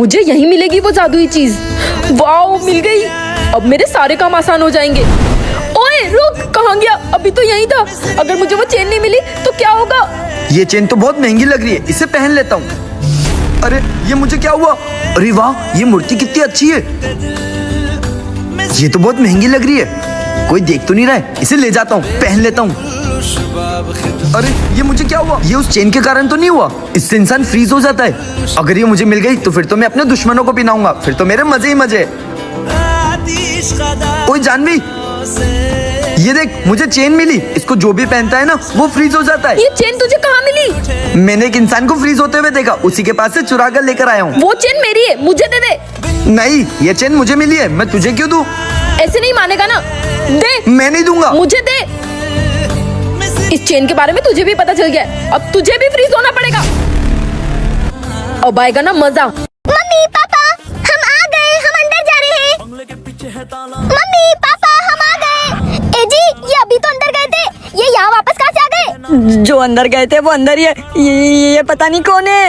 मुझे यहीं मिलेगी वो जादुई चीज। वाओ, मिल गई। अब मेरे सारे काम आसान हो जाएंगे। ओए रुक, कहाँ गया? अभी तो यहीं था। अगर मुझे वो चेन नहीं मिली तो क्या होगा? ये चेन तो बहुत महंगी लग रही है, इसे पहन लेता हूँ। अरे ये मुझे क्या हुआ? अरे वाह, ये मूर्ति कितनी अच्छी है। ये तो बहुत महंगी लग रही है, कोई देख तो नहीं रहा है। इसे ले जाता हूँ, पहन लेता हूँ। अरे ये मुझे क्या हुआ? ये उस चेन के कारण तो नहीं हुआ? इससे इंसान फ्रीज हो जाता है। अगर ये मुझे मिल गई तो फिर तो मैं अपने दुश्मनों को पिनाऊंगा, फिर तो मेरे मजे ही मजे। ओए जानवी, ये देख, मुझे चेन मिली। इसको जो भी पहनता है ना वो फ्रीज हो जाता है। ये चेन तुझे कहाँ मिली? मैंने एक इंसान को फ्रीज होते हुए देखा, उसी के पास से चुरा कर लेकर आया हूँ। वो चेन मेरी है, मुझे दे दे। नहीं, ये चेन मुझे मिली है, मैं तुझे क्यों दूं? ऐसे नहीं मानेगा ना, दे। मैं नहीं दूंगा। मुझे दे। इस चेन के बारे में तुझे भी पता चल गया है, अब तुझे भी फ्रीज होना पड़ेगा। अब आएगा ना मजा। मम्मी पापा, हम आ गए, हम अंदर जा रहे हैं। मम्मी पापा, हम आ गए। ए जी, ये अभी तो अंदर गए थे, ये यहाँ वापस कहाँ से आ गए? जो अंदर गए थे वो अंदर ही है। ये पता नहीं कौन है।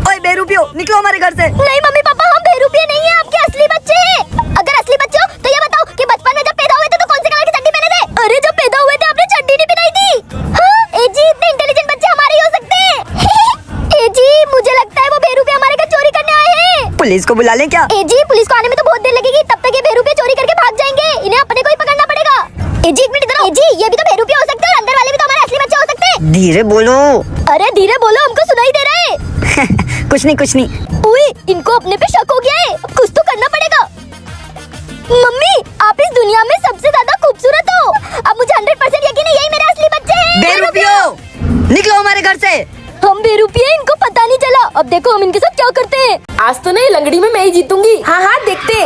ओए बेरूपियो, निकलो हमारे घर से। नहीं मम्मी पापा, हम बेरुपये नहीं है, आपके असली बच्चे हैं। अगर असली बच्चे हो तो ये बताओ कि बचपन में जब पैदा हुए थे तो कौन से कलर की चड्डी पहने थे? अरे जब पैदा हुए थे आपने चड्डी नहीं पहनाई थी। हाँ, ए जी, इतने इंटेलिजेंट बच्चे हमारे ही हो सकते हैं। ए जी, मुझे लगता है वो बेरुपये हमारे घर चोरी करने आए हैं। पुलिस को बुला लें क्या? ए जी, पुलिस को आने में तो बहुत देर लगेगी, तब तक ये बेरुपये चोरी करके भाग जाएंगे। इन्हें अपने को ही पकड़ना पड़ेगा। ए जी, एक मिनट इधर आओ। ए जी, ये भी तो बेरुपये हो सकते हैं और अंदर वाले भी तो हमारे असली बच्चे हो सकते हैं। धीरे बोलो। अरे धीरे बोलो, हमको सुनाई दे रहा है। कुछ नहीं कुछ नहीं। ओए, इनको अपने पे शक हो गया है, अब कुछ तो करना पड़ेगा। मम्मी, आप इस दुनिया में सबसे ज्यादा खूबसूरत हो। अब मुझे 100% यकीन है यही मेरे असली बच्चे हैं। बेरूपियो, निकलो हमारे घर से। हम बेरुपये, इनको पता नहीं चला। अब देखो हम इनके साथ क्या करते हैं। आज तो नहीं, लंगड़ी में मैं ही जीतूंगी। हाँ हाँ, देखते।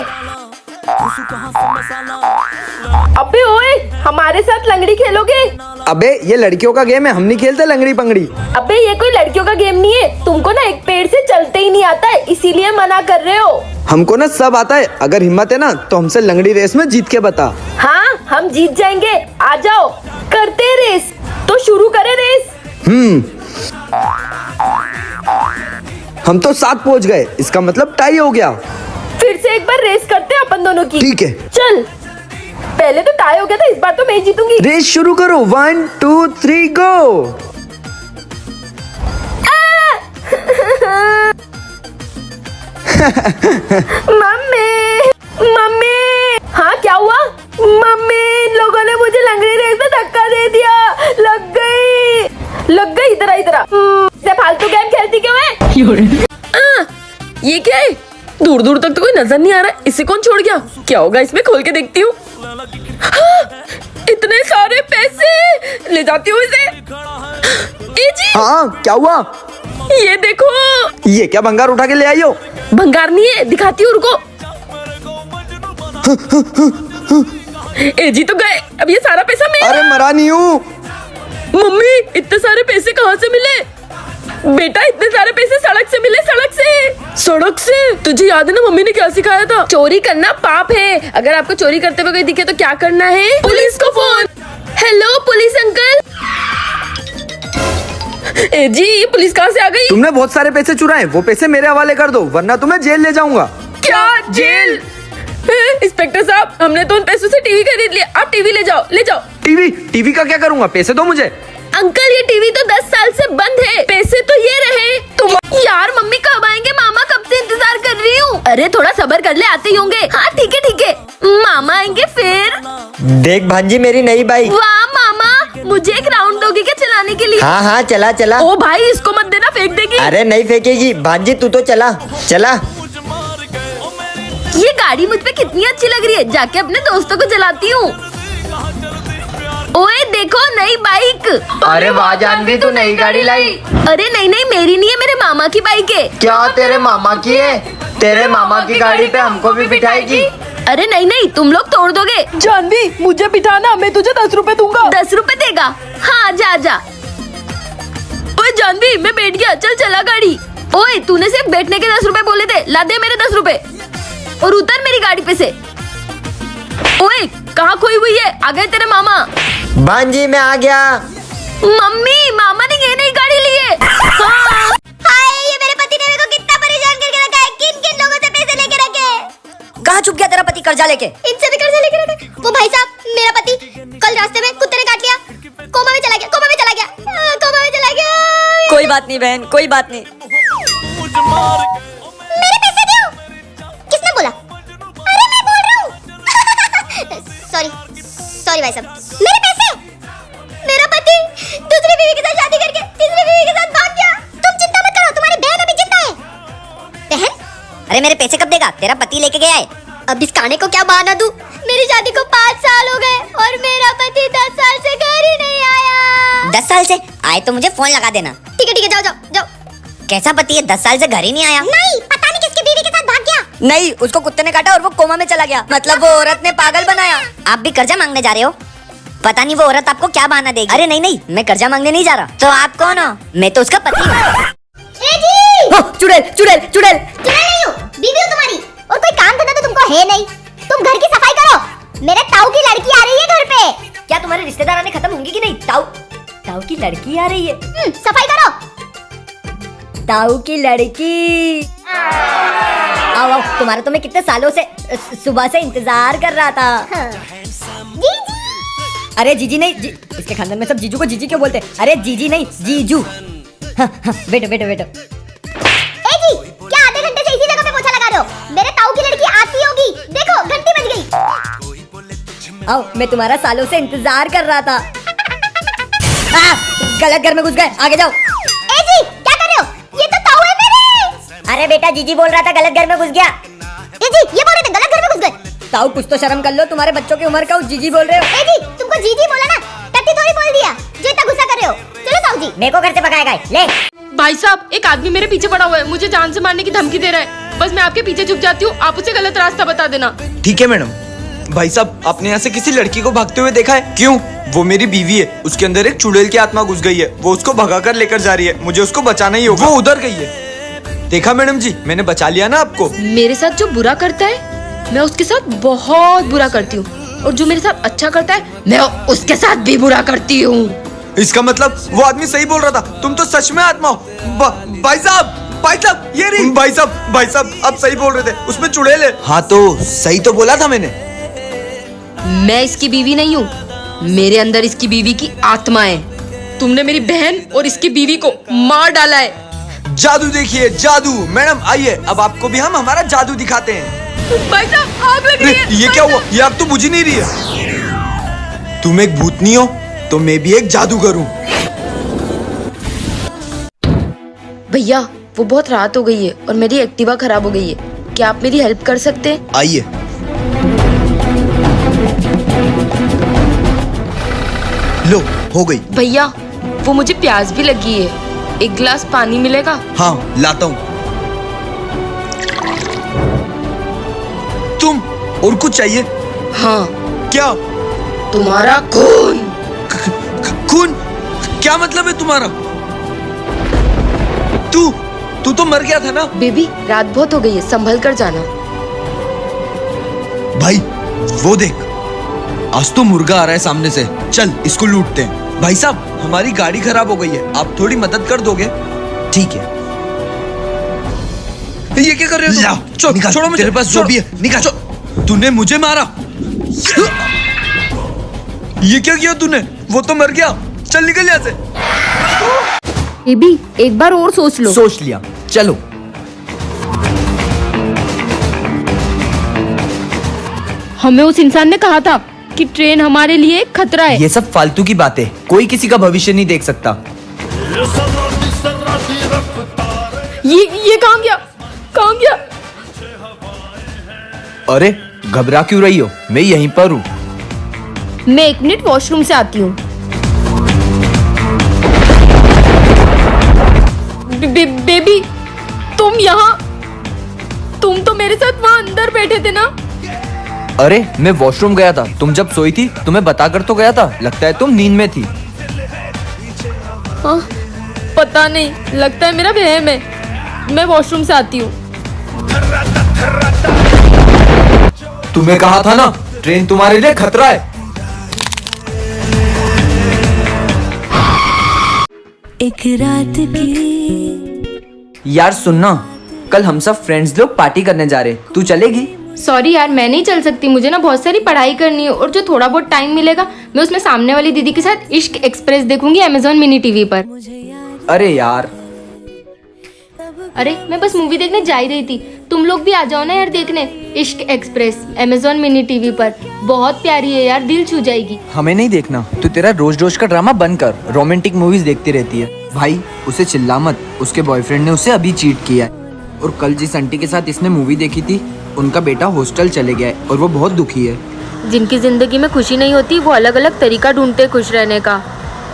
अबे ओए, हमारे साथ लंगड़ी खेलोगे? अबे ये लड़कियों का गेम है, हम नहीं खेलते लंगड़ी पंगड़ी। अबे ये कोई लड़कियों का गेम नहीं है। तुमको ना एक पेड़ से चलते ही नहीं आता है, इसीलिए मना कर रहे हो। हमको ना सब आता है, अगर हिम्मत है ना तो हमसे लंगड़ी रेस में जीत के बता। हाँ, हम जीत जाएंगे। आ जाओ, करते हैं रेस। तो शुरू करें रेस। हम तो 7 पहुंच गए, इसका मतलब टाई हो गया। फिर से एक बार रेस करते हैं अपन दोनों की। ठीक है, चल। पहले तो टाई हो गया था, इस बार तो मैं ही जीतूंगी। रेस शुरू करो। 1 2 3 गो। Mummy, mummy. हाँ क्या हुआ? मम्मी, इन लोगों ने मुझे लंगड़ी रेस में धक्का दे दिया। लग गई, लग गई। इधर आ, इधर आ। से फालतू गेम खेलती क्यों है? ये क्या है? दूर दूर तक तो कोई नजर नहीं आ रहा। इसे कौन छोड़ गया? क्या होगा इसमें? खोल के देखती हूँ। इतने सारे पैसे, ले जाती हूँ इसे। ए जी, हाँ क्या हुआ? ये देखो। ये क्या भंगार उठा के ले आई हो? भंगार नहीं है, दिखाती हूँ, रुको। ए जी तो गए, अब ये सारा पैसा मेरा। अरे मरा नहीं हूँ। मम्मी, इतने सारे पैसे कहाँ से मिले? बेटा, इतने सारे पैसे सड़क से मिले। सड़क से? सड़क से? तुझे याद है ना मम्मी ने क्या सिखाया था? चोरी करना पाप है। अगर आपको चोरी करते हुए कोई दिखे तो क्या करना है? पुलिस को फोन। Hello police uncle. ए जी, ये पुलिस कहाँ से आ गई? तुमने बहुत सारे पैसे चुराए, वो पैसे मेरे हवाले कर दो वरना तुम्हें जेल ले जाऊंगा। क्या जेल? इंस्पेक्टर साहब, हमने तो उन पैसों से टीवी खरीद लिया। आप टीवी ले जाओ, ले जाओ। टीवी का क्या करूंगा? पैसे दो मुझे। अंकल, ये टीवी तो 10 साल से बंद है, पैसे तो ये रहे। तुम यार, मम्मी कब आएंगे? मामा कब से इंतजार कर रही हूँ। अरे थोड़ा सब्र कर ले, आते ही होंगे। हाँ ठीक है ठीक है, मामा आएंगे फिर। देख भांजी, मेरी नई बाइक। वाह मामा, मुझे एक राउंड दोगे क्या चलाने के लिए? हाँ हाँ, चला चला। ओ भाई, इसको मत देना, फेंक देगी। अरे नहीं फेंकेगी भांजी, तू तो चला चला। ये गाड़ी मुझ पे कितनी अच्छी लग रही है, जाके अपने दोस्तों को जलाती हूँ। ओए देखो, नई बाइक। अरे वाह जानवी, तू नई गाड़ी लाई। अरे नहीं नहीं, मेरी नहीं है, मेरे मामा की बाइक है। क्या तेरे मामा की है? तेरे मामा की गाड़ी पे हमको भी बिठाएगी? अरे नहीं नहीं, तुम लोग तोड़ दोगे। जानवी, मुझे बिठाना, मैं तुझे 10 रुपए दूंगा। 10 रुपए देगा? हाँ जा जा। ओए जानवी, मैं बैठ गया, चल चला गाड़ी। ओए, तूने सिर्फ बैठने के 10 रुपए बोले थे, ला दे मेरे 10 रुपए और उतर मेरी गाड़ी पे से। ओए, कहाँ खोई हुई है? आ गए तेरे मामा। भांजी मैं आ गया। मम्मी, मामा ने ये नई गाड़ी ली है। हाँ। हाय, ये मेरे पति ने मेरे को कितना परेशान करके रखा है कि छुप गया तेरा पति कर्जा लेके? इनसे भी कर्जा लेके रहते। वो भाई साहब, मेरा पति कल रास्ते में कुत्ते ने काट लिया, कोमा में चला गया, कोमा में चला गया, कोमा में चला गया। कोई बात नहीं बहन, कोई बात नहीं। मेरे पैसे दो। किसने बोला? अरे मैं बोल रहा हूँ। सॉरी भाई साहब, मेरे पैसे। मेरा पति दूसरी बीवी के साथ शादी करके तीसरी बीवी के साथ भाग गया। तुम चिंता मत करो, तुम्हारी बहन अभी जिंदा है। बहन? अरे मेरे पैसे कब देगा? तेरा पति लेके गया है। अब इस काने को क्या बहाना दूं? मेरी शादी को 5 साल हो गए और मेरा पति 10 साल से घर ही नहीं आया। 10 साल से? आए तो मुझे फोन लगा देना। ठीक है, जाओ। कैसा पति है, 10 साल से घर ही नहीं आया? नहीं, पता नहीं किसकी बीवी के साथ भाग गया। नहीं, उसको कुत्ते ने काटा और वो कोमा में चला गया। मतलब वो औरत ने पागल बनाया। आप भी कर्जा मांगने जा रहे हो? पता नहीं वो औरत आपको क्या बहाना देगी। अरे नहीं, मैं कर्जा मांगने नहीं जा रहा। तो आप कौन हो? मैं तो उसका पति हूँ। चुड़ैल नहीं हूँ, बीवी हूँ तुम्हारी। और कोई काम धंधा तो तुमको है नहीं। तुम घर की सफाई करो। मेरे ताऊ की लड़की आ रही है घर पे। क्या तुम्हारे रिश्तेदार आने खत्म होंगे कि नहीं? ताऊ की लड़की आ रही है। सफाई करो। ताऊ की लड़की। आओ, तुम्हारा तो मैं कितने सालों से सुबह से इंतजार कर रहा था। जीजी। अरे जीजी नहीं, इसके खानदान में सब जीजू को जीजी क्यों बोलते हैं? अरे जीजी नहीं, जीजू। बैठो। ए जी, क्या आधे घंटे से इसी जगह पे पोछा लगा रहे हो? मेरे ताऊ की लड़की आती होगी। देखो, घंटी बज गई। आओ, मैं तुम्हारा सालों से इंतजार कर रहा था। गलत घर में घुस गए, आगे जाओ। ए जी, क्या कर रहे हो? ये तो ताऊ है मेरे। अरे बेटा, जीजी बोल रहा था गलत घर में घुस गया। ए जी, ये बोल रहे थे गलत घर में घुस गए। ताऊ, कुछ तो शर्म कर लो, तुम्हारे बच्चों की उम्र का जीजी बोल रहे हो। ए जी, तुमको जीजी बोला ना, टट्टी थोड़ी बोल दिया जो इतना गुस्सा कर रहे हो। चलो ताऊ जी। मेरे को घर से भगाएगा। ले भाई साहब, एक आदमी मेरे पीछे पड़ा हुआ है, मुझे जान से मारने की धमकी दे रहा है। बस मैं आपके पीछे छुप जाती हूँ, आप उसे गलत रास्ता बता देना। ठीक है मैडम। भाई साहब, आपने यहाँ से किसी लड़की को भागते हुए देखा है? क्यों? वो मेरी बीवी है, उसके अंदर एक चुड़ैल की आत्मा घुस गई है, वो उसको भगा कर लेकर जा रही है, मुझे उसको बचाना ही होगा। वो उधर गई है। देखा मैडम जी, मैंने बचा लिया ना आपको। मेरे साथ जो बुरा करता है, मैं उसके साथ बहुत बुरा करती हूँ, और जो मेरे साथ अच्छा करता है, मैं उसके साथ भी बुरा करती हूँ। इसका मतलब वो आदमी सही बोल रहा था, तुम तो सच में आत्मा हो। भाई साहब, ये रही। भाई साहब, आप सही बोल रहे थे, उसमें चुड़ैल है। हाँ तो सही तो बोला था मैंने। मैं इसकी बीवी नहीं हूँ, मेरे अंदर इसकी बीवी की आत्मा है। तुमने मेरी बहन और इसकी बीवी को मार डाला है। जादू देखिए, जादू। मैडम आइए, अब आपको भी हम हमारा जादू दिखाते हैं। भाई साहब, आग लग रही है। ये क्या हुआ? ये आग तो बुझ ही नहीं रही है। तुम एक भूतनी हो तो मैं भी एक जादूगर हूँ। भैया, वो बहुत रात हो गई है और मेरी एक्टिवा खराब हो गई है, क्या आप मेरी हेल्प कर सकते हैं? आइए। लो, हो गई। भैया, वो मुझे प्यास भी लगी है, एक गिलास पानी मिलेगा? हाँ, लाता हूँ। तुम और कुछ चाहिए? हाँ। क्या? तुम्हारा खून। खून? क्या मतलब है तुम्हारा? तू तो मर गया था ना? बेबी, रात बहुत हो गई है, संभल कर जाना। भाई, वो देख, आज तो मुर्गा आ रहा है सामने से। चल, इसको लूटते हैं। भाई साहब, हमारी गाड़ी खराब हो गई है, आप थोड़ी मदद कर दोगे? ठीक है। ये क्या कर रहे हो तुम? छोड़ो मुझे। तेरे पास जो भी है निकाल। तूने मुझे मारा। ये क्या किया तूने? वो तो मर गया। चल निकल यहाँ से। बेबी, एक बार और सोच लो। सोच लिया, चलो। हमें उस इंसान ने कहा था कि ट्रेन हमारे लिए एक खतरा है। ये सब फालतू की बातें, कोई किसी का भविष्य नहीं देख सकता। ये कहाँ गया? अरे घबरा क्यों रही हो? मैं यहीं पर हूँ। मैं 1 मिनट वॉशरूम से आती हूँ। बेबी, तुम यहाँ? तुम तो मेरे साथ वहाँ अंदर बैठे थे ना? अरे मैं वॉशरूम गया था, तुम जब सोई थी तुम्हें बताकर तो गया था। लगता है तुम नींद में थी। हाँ, पता नहीं, लगता है मेरा वहम है। मैं वॉशरूम से आती हूँ। तुम्हें कहा था ना, ट्रेन तुम्हारे लिए खतरा है। एक रात की। यार सुनना, कल हम सब फ्रेंड्स लोग पार्टी करने जा रहे, तू चलेगी? सॉरी यार, मैं नहीं चल सकती, मुझे ना बहुत सारी पढ़ाई करनी है और जो थोड़ा बहुत टाइम मिलेगा मैं उसमें सामने वाली दीदी के साथ इश्क एक्सप्रेस देखूंगी अमेजॉन मिनी टीवी पर। अरे यार, अरे मैं बस मूवी देखने जा ही रही थी, तुम लोग भी आ जाओ ना यार देखने इश्क एक्सप्रेस अमेजॉन मिनी टीवी पर। बहुत प्यारी है यार, दिल छू जाएगी। हमें नहीं देखना, तू तेरा रोज रोज का ड्रामा बंद कर, रोमांटिक मूवीज देखती रहती है। भाई उसे चिल्ला मत, उसके बॉयफ्रेंड ने उसे अभी चीट किया है। और कल जिस आंटी के साथ इसने मूवी देखी थी उनका बेटा हॉस्टल चले गया है और वो बहुत दुखी है। जिनकी जिंदगी में खुशी नहीं होती वो अलग अलग तरीका ढूंढते खुश रहने का,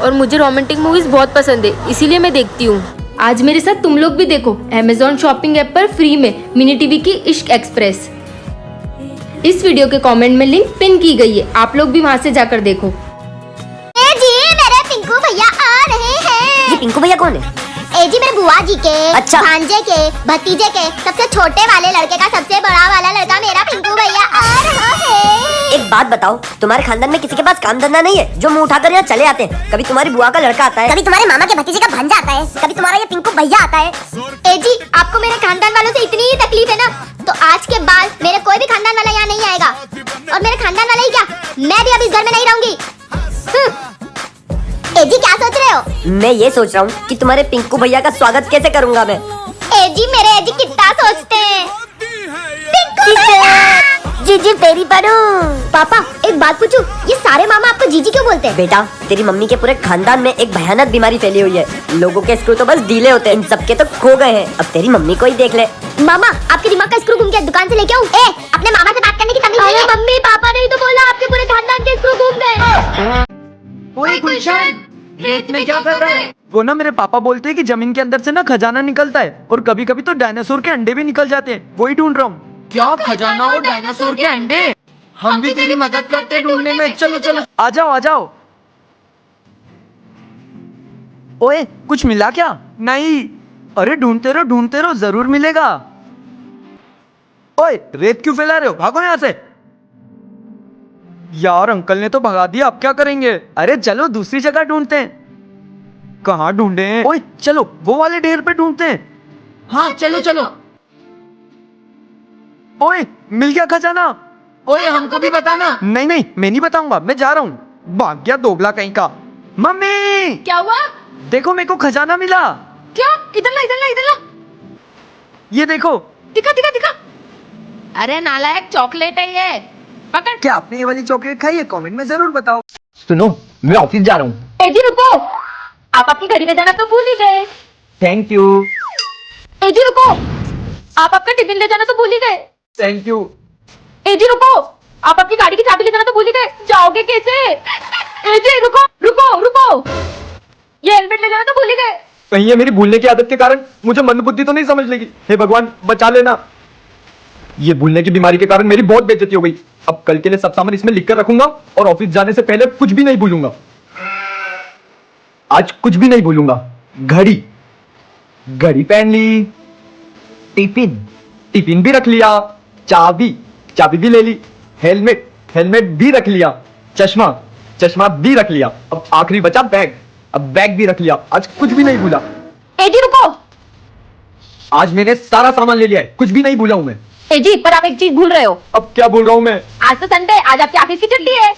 और मुझे रोमांटिक मूवीज बहुत पसंद है, इसीलिए मैं देखती हूँ। आज मेरे साथ तुम लोग भी देखो अमेजॉन शॉपिंग ऐप पर फ्री में मिनी टीवी की इश्क एक्सप्रेस। इस वीडियो के कमेंट में लिंक पिन की गई है, आप लोग भी वहाँ से जाकर देखो। ए जी मेरे पिंकू भैया आ रहे हैं। ये पिंकू भैया कौन है? ए जी मेरे बुआ जी के, अच्छा। भांजे के, भतीजे के सबसे छोटे वाले लड़के का सबसे बड़ा वाला लड़का मेरा पिंकू भैया आ रहा है। एक बात बताओ, तुम्हारे खानदान में किसी के पास काम धंधा नहीं है जो मुंह उठाकर यहाँ चले आते हैं? कभी तुम्हारी बुआ का लड़का आता है, कभी तुम्हारे मामा के भतीजे का भांजा आता है, कभी तुम्हारा ये पिंकू भैया आता है। ए जी आपको मेरे खानदान वालों से इतनी ही तकलीफ है ना, तो आज के बाद मेरे कोई भी खानदान वाला यहाँ नहीं आएगा। और मेरे खानदान वाला ही क्या, मैं भी अब इस घर में नहीं रहूंगी। ए जी क्या सोच रहे हो? मैं ये सोच रहा हूँ कि तुम्हारे पिंकू भैया का स्वागत कैसे करूंगा मैं। ए जी मेरे ए जी कितना सोचते हैं। पिंकू भैया! जीजी तेरी पढ़ू। पापा एक बात पूछूं, ये सारे मामा आपको जीजी क्यों बोलते हैं? बेटा तेरी मम्मी के पूरे खानदान में एक भयानक बीमारी फैली हुई है, लोगों के स्क्रू तो बस ढीले होते हैं, इन सबके तो खो गए हैं। अब तेरी मम्मी को ही देख ले। मामा आपके दिमाग का स्क्रू घूम गया, दुकान से लेके आऊं? ए अपने मामा से बात करने की तमीज नहीं है? मम्मी पापा ने ही तो बोला आपके पूरे खानदान के स्क्रू घूम गए। ओए गुलशन, रेत में क्या कर रहा है? वो ना मेरे पापा बोलते हैं कि जमीन के अंदर से ना खजाना निकलता है और कभी कभी तो डायनासोर के अंडे भी निकल जाते हैं, वही ढूंढ रहा हूँ। क्या खजाना और डायनासोर के अंडे? हम भी तेरी मदद करते हैं ढूंढने में, चलो चलो। आ जाओ आ जाओ। ओए कुछ मिला क्या? नहीं। अरे ढूंढते रहो जरूर मिलेगा। ओए रेत क्यों फैला रहे हो, भागो यहाँ से। यार अंकल ने तो भगा दिया, अब क्या करेंगे? अरे चलो दूसरी जगह ढूंढते हैं। कहाँ ढूंढे? ओए चलो वो वाले ढेर पे ढूंढते हैं। हाँ चलो चलो। ओए मिल गया खजाना। ओए हमको भी बताना। नहीं नहीं मैं नहीं बताऊंगा, मैं जा रहा हूँ। भाग गया दोगला कहीं का। मम्मी क्या हुआ? देखो मेरे को खजाना मिला। क्या? इधर ला इधर ला इधर ला। ये देखो। दिखा दिखा दिखा। अरे नालायक, चॉकलेट है ये, पकड़। क्या आपने ये वाली चॉकलेट खाई है? कमेंट में जरूर बताओ। सुनो मैं ऑफिस जा रहा हूँ। ए जी रुको, आप अपनी घड़ी ले जाना तो भूल ही गए। Thank you. ए जी रुको, आप आपका टिफिन ले जाना तो भूल ही गए। Thank you. ए जी रुको, आप अपनी गाड़ी की चाबी ले जाना तो भूल ही गए, जाओगे कैसे? ए जी रुको रुको रुको, ये हेलमेट ले जाना तो भूल ही गए। कहीं ये मेरी भूलने की आदत के कारण मुझे मंदबुद्धि तो नहीं समझ लेगी। हे भगवान बचा लेना। ये भूलने की बीमारी के कारण मेरी बहुत बेइज्जती हो गई। अब कल के लिए सब सामान इसमें लिख कर रखूंगा और ऑफिस जाने से पहले कुछ भी नहीं भूलूंगा। आज कुछ भी नहीं भूलूंगा। घड़ी घड़ी पहन ली, टिफिन भी रख लिया, चाबी भी ले ली, हेलमेट भी रख लिया, चश्मा भी रख लिया। अब आखिरी बचा बैग, अब बैग भी रख लिया। आज कुछ भी नहीं भूला। ए जी रुको, आज मैंने सारा सामान ले लिया है, कुछ भी नहीं भूला हूं मैं। ए जी पर आप एक चीज भूल रहे हो। अब क्या बोल रहा हूँ मैं? आज तो संडे, आज आपके ऑफिस की छुट्टी है।